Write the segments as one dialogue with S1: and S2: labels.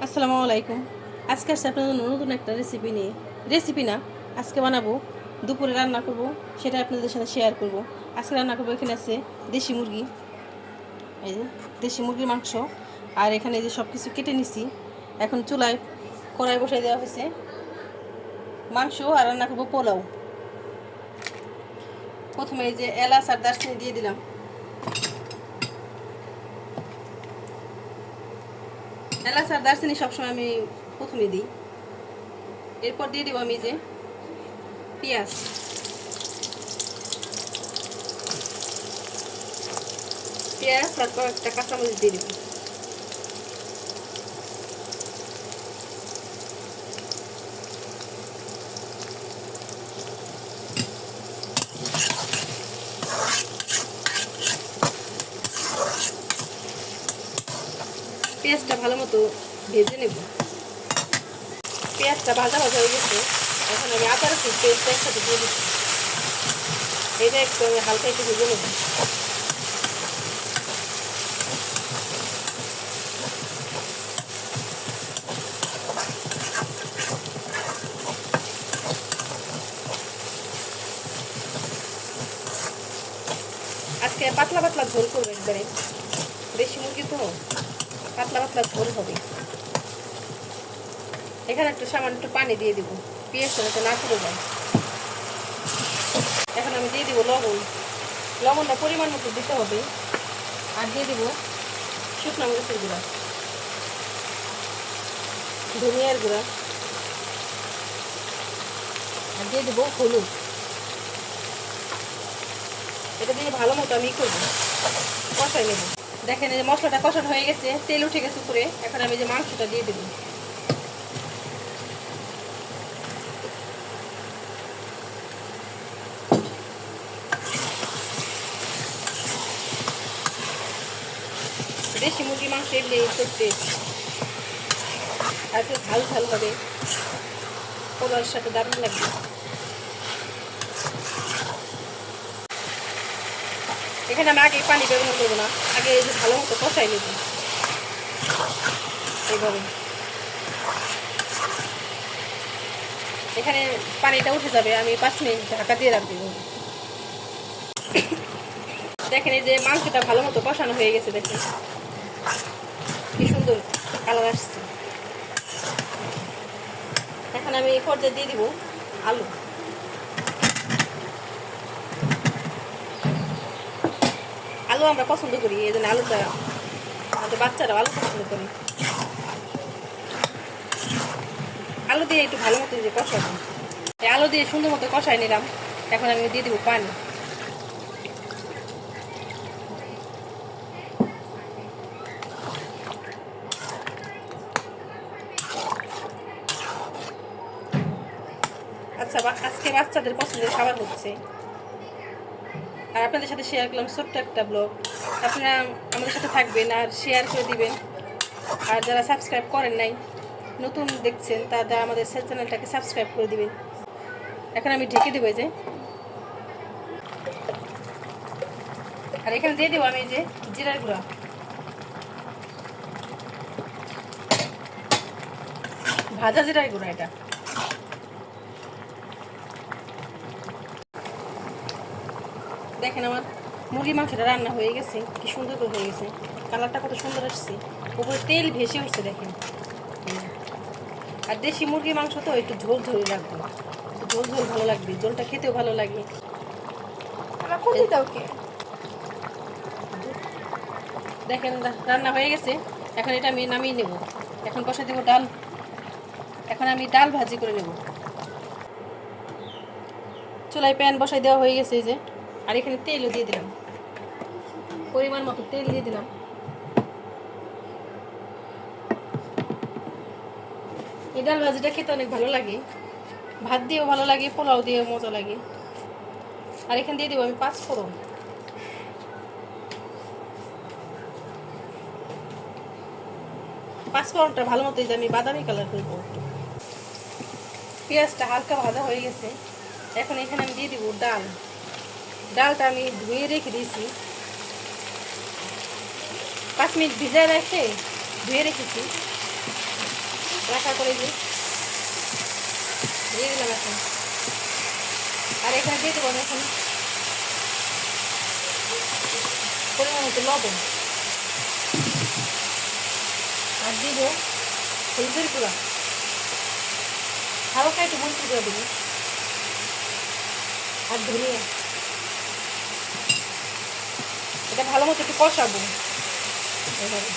S1: আসসালামু আলাইকুম। আজকে আসছে আপনাদের নতুন একটা রেসিপি না, আজকে বানাবো, দুপুরে রান্না করব, সেটা আপনাদের সাথে শেয়ার করব। আজকে রান্না করবো, এখানে আছে দেশি মুরগি, এই যে দেশি মুরগির মাংস, আর এখানে যে সব কিছু কেটে নিছি। এখন চুলায় কড়াই বসাই দেওয়া হয়েছে মাংস, আর রান্না করবো পোলাও। প্রথমে এই যে এলাচ আর দারচিনি দিয়ে দিলাম। এলাচ আর দারচিনি সবসময় আমি প্রথমে দিই। এরপর দিয়ে দিব আমি যে পেঁয়াজ, আর কয়েকটা কাঁচামরিচ দিয়ে দিব। পেঁয়াজটা ভালো মতো ভেজে নেব। পেঁয়াজটা ভাজা ভাজা হয়ে গেছে, এখন আমি আদা রসুন পেস্ট একসাথে দিয়ে দিচ্ছি। এটা একটু আমি হালকা একটু ভেজে নেব। আজকে পাতলা পাতলা ঝোল করবো, একবারে দেশি মুরগি তো পাতলা পাতলা ঝোল হবে। এখানে একটু সামান্য একটু পানি দিয়ে দিব, পেঁয়াজটা যাতে না পুড়ে যায়। এখন আমি দিয়ে দিব লবণ। লবণটা পরিমাণ মতো দিতে হবে। আর দিয়ে দিব শুকনো মরিচের গুঁড়া, ধনিয়ার গুঁড়া, আর দিয়ে দিব হলুদ। এটা দিয়ে ভালো মতো আমি করবো, কষাই নেব। দেখেন এই মশলাটা কষানো হয়ে গেছে, তেল উঠে গেছে উপরে। এখন আমি যে মাংসটা দিয়ে দেব। দেশি মুরগির মাংস এমনি করতে আজকে ঝাল ঝাল হবে, পোলাওর সাথে দারুণ লাগবে। এখানে আমি আগে পানি ব্যবহার করবো না, আগে এই যে ভালো মতো কষাই নেব এইভাবে। এখানে পানিটা উঠে যাবে, আমি 5 মিনিট ঢাকা দিয়ে রাখবো। দেখেন এই যে মাংসটা ভালো মতো কষানো হয়ে গেছে, দেখেন কি সুন্দর কালার আসছে। এখন আমি এই পর্যায়ে দিয়ে দিব আলু। আলু আমরা পছন্দ করি, এই জন্য আলুটা, আমাদের বাচ্চারাও আলু পছন্দ করে। আলু দিয়ে একটু ভালো মতো যে কষাবো, এই আলু দিয়ে সুন্দর মতো কষাই নিলাম। এখন আমি দিয়ে দিব পানি। আচ্ছা, আজকে বাচ্চাদের পছন্দের খাবার হচ্ছে, আর আপনাদের সাথে শেয়ার করলাম ছোট্ট একটা ব্লগ। আপনারা আমাদের সাথে থাকবেন আর শেয়ার করে দিবেন। আর যারা সাবস্ক্রাইব করেন নাই, নতুন দেখছেন, তারা আমাদের চ্যানেলটাকে সাবস্ক্রাইব করে দিবেন। এখন আমি ঢেকে দেবো এই যে, আর এখানে দিয়ে দেবো আমি যে জিরার গুঁড়া, ভাজা জিরার গুঁড়া। এটা দেখেন আমার মুরগি মাংসটা রান্না হয়ে গেছে, কি সুন্দর করে হয়ে গেছে, কালারটা কত সুন্দর আসছে, উপরে তেল ভেসে উঠছে দেখেন। আর দেশি মুরগি মাংস তো একটু ঝোল ঝোল রাখবো, ঝোল ঝোল ভালো লাগবে, ঝোলটা খেতেও ভালো লাগে। দেখেন রান্না হয়ে গেছে, এখন এটা আমি নামিয়ে নেব। এখন বসে দেবো ডাল। এখন আমি ডাল ভাজি করে নেব। চুলায় প্যান বসাই দেওয়া হয়ে গেছে এই যে, আর এখানে তেলও দিয়ে দিলাম, পরিমাণ মতো তেল দিয়ে দিলাম। এই ডাল ভাজিটা খেতে অনেক ভালো লাগে, ভাত দিয়েও ভালো লাগে, পোলাও দিয়েও মজা লাগে। আর এখানে দিয়ে দেবো আমি 5 ফোড়ন। পাঁচফোড়নটা ভালো মতো আমি বাদামি কালার করবো। পেঁয়াজটা হালকা ভাজা হয়ে গেছে, এখন এখানে আমি দিয়ে দিব ডাল। ডালটা আমি ধুয়ে রেখে দিয়েছি, 5 মিনিট ভিজায় রেখে ধুয়ে রেখেছি। রাখার পরে দিয়ে দিলাম এখন। আর এখানে দিয়ে দেবো এখন পরিমাণ মতো লবণ, আর দিব হলুদের গুঁড়া, হালকা একটু মরিচ গুঁড়া দেবো, আর ধনিয়া। এটা ভালো মতো একটু কষাবো এভাবে।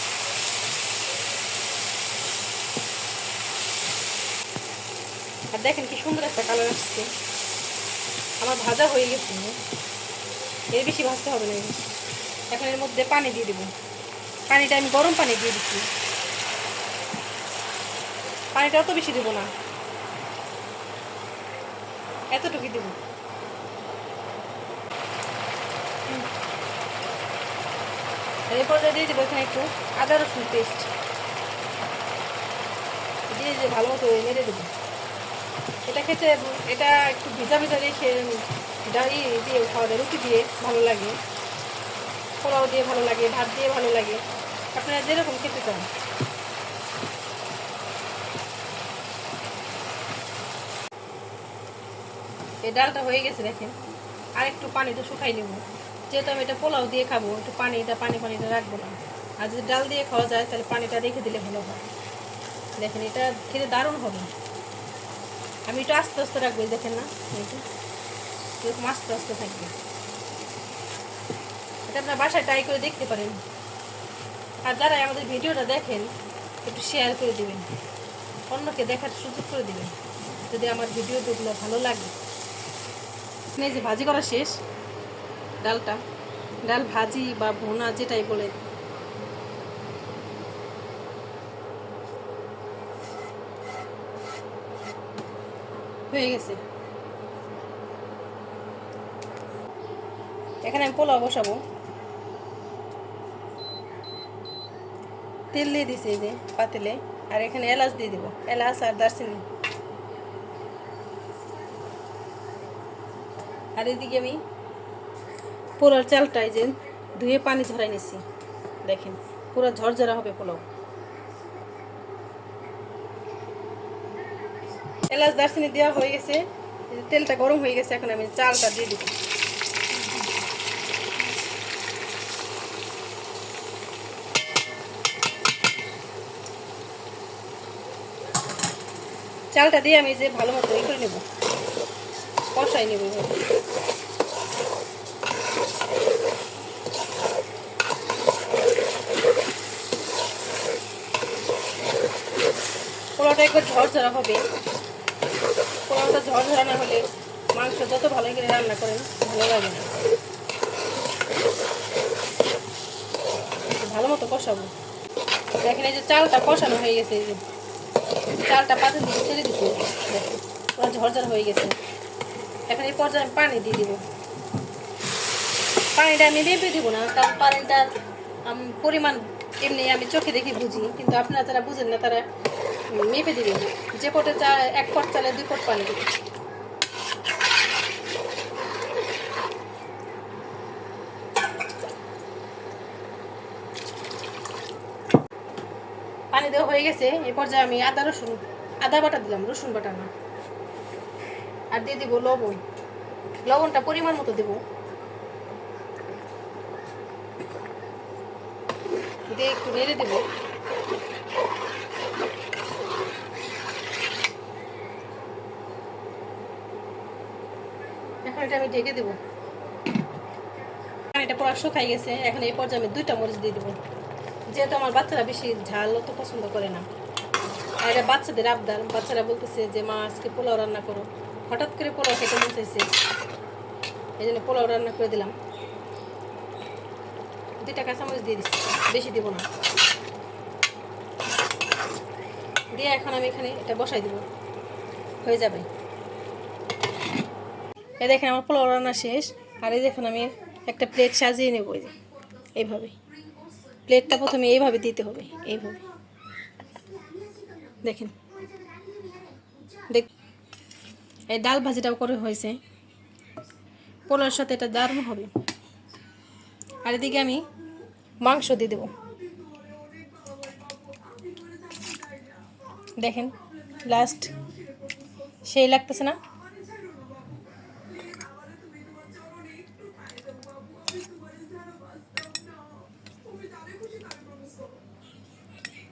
S1: আর দেখেন কি সুন্দর একটা কালার আসছে। আমার ভাজা হয়ে গেছে, এর বেশি ভাজতে হবে না। এখন এর মধ্যে পানি দিয়ে দেবো। পানিটা আমি গরম পানি দিয়ে দিচ্ছি, পানিটা অত বেশি দেবো না, এতটুকুই দেবো। এরপর দিয়ে দেবো এখানে একটু আদা রসুন পেস্ট দিয়ে যে ভালো মতো নেড়ে দেবো। এটা খেতে, এটা একটু ভিজা ভিজা রেখে ডালি দিয়ে খাওয়া যায়, রুটি দিয়ে ভালো লাগে, পোলাও দিয়ে ভালো লাগে, ভাত দিয়ে ভালো লাগে, আপনারা যেরকম খেতে চান। এই ডালটা হয়ে গেছে দেখেন। আর একটু পানিটা শুকাই নেব, যেহেতু আমি এটা পোলাও দিয়ে খাবো, একটু পানিটা রাখবো না। আর যদি ডাল দিয়ে খাওয়া যায় তাহলে পানিটা রেখে দিলে ভালো হয়। দেখেন এটা খেতে দারুণ হবে। আমি একটু আস্তে আস্তে রাখবো, দেখেন না এটা এরকম আস্তে আস্তে থাকবে। এটা আপনার বাসায় ট্রাই করে দেখতে পারেন। আর যারা আমাদের ভিডিওটা দেখেন একটু শেয়ার করে দিবেন, অন্যকে দেখার সুযোগ করে দিবেন যদি আমার ভিডিওগুলো ভালো লাগে। এই যে ভাজি করা শেষ ডালটা, ডাল ভাজি বা ভুনা যেটাই বলে, হয়ে গেছে। এখানে আমি পোলাও বসাবো। তেল দিয়ে দিছি এই যে পাতিলে, আর এখানে এলাচ দিয়ে দিব, এলাচ আর দারচিনি। আর এদিকে আমি পোলার চালটাই যে ধুয়ে পানি ঝরাই নিছি, দেখেন পুরো ঝরঝরা হবে পোলাও। এলাচ দারচিনি দেওয়া হয়ে গেছে, তেলটা গরম হয়ে গেছে। এখন আমি চালটা দিয়ে দিব। চালটা দিয়ে আমি যে ভালো মতো করে নেব, কষাই নেব। পোলাওটা একবার ঝরঝরা হবে। পোলাওটা ঝরঝরা না হলে মাংস যত ভালো করে রান্না করেন ভালো লাগে না। ভালো মতো কষাবো। দেখেন এই যে চালটা কষানো হয়ে গেছে, এই যে চালটা পাতিল দিয়ে ছেড়ে দিচ্ছে, দেখেন পুরো ঝরঝর হয়ে গেছে। এখন এই পর্যায়ে আমি পানি দিয়ে দিব। পানিটা আমি মেপে দিব না, কারণ পানিটার পরিমাণ এমনি আমি চোখে দেখে বুঝি, কিন্তু আপনারা যারা বুঝেন না তারা মেপে দিবেন। যে পটে চা 1 পট চালে 2 পট পানি দেবেন। পানি দেওয়া হয়ে গেছে। এই পর্যায়ে আমি আদা বাটা দিলাম, রসুন বাটা না। আর দিয়ে দিব লবণ, লবণটা পরিমাণ মতো দেব, দিয়ে একটু নেড়ে দেব। এখন এটা আমি ঢেকে দেবো। এটা পুরো শুকাই গেছে। এখন এই পর্যায়ে আমি 2টা মরিচ দিয়ে দেবো, যেহেতু আমার বাচ্চারা বেশি ঝাল অত পছন্দ করে না। আর এটা বাচ্চাদের আবদার, বাচ্চারা বলতেছে যে মা আজকে পোলাও রান্না করো। হঠাৎ করে পোলাও খেতে মন চাইছে, এই জন্য পোলাও রান্না করে দিলাম। 2টা কাঁচামরিচ দিয়ে দিচ্ছি, বেশি দেবো না। দিয়ে এখন আমি এখানে এটা বসাই দেবো, হয়ে যাবে। এই দেখেন আমার পোলাও রান্না শেষ। আর এই দেখুন আমি একটা প্লেট সাজিয়ে নেব, এইভাবে। প্লেটটা প্রথমে এইভাবে দিতে হবে, এইভাবে দেখেন। এই ডাল ভাজিটাও করে হয়েছে, পোলাওর সাথে এটা দারুণ হবে। আর এদিকে আমি মাংস দিয়ে দেবো। দেখেন লাস্ট সেই লাগতেছে না?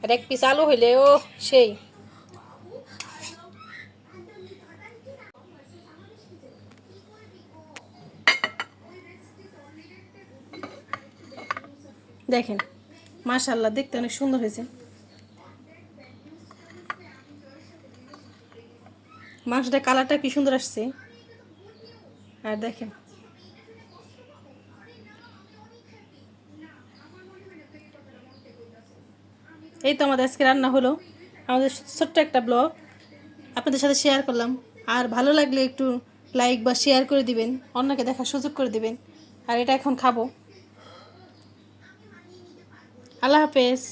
S1: আর এক পিস আলু হইলে ও সেই। দেখেন মাশাআল্লাহ, দেখতে অনেক সুন্দর হয়েছে। মাংসটা কালারটা কি সুন্দর আসছে। আর দেখেন এই তো আমাদের আজকে রান্না হলো। আমাদের ছোট্ট একটা ব্লগ আপনাদের সাথে শেয়ার করলাম। আর ভালো লাগলে একটু লাইক বা শেয়ার করে দিবেন, অন্যকে দেখার সুযোগ করে দিবেন। আর এটা এখন খাবো। আল্লাহ হাফেজ।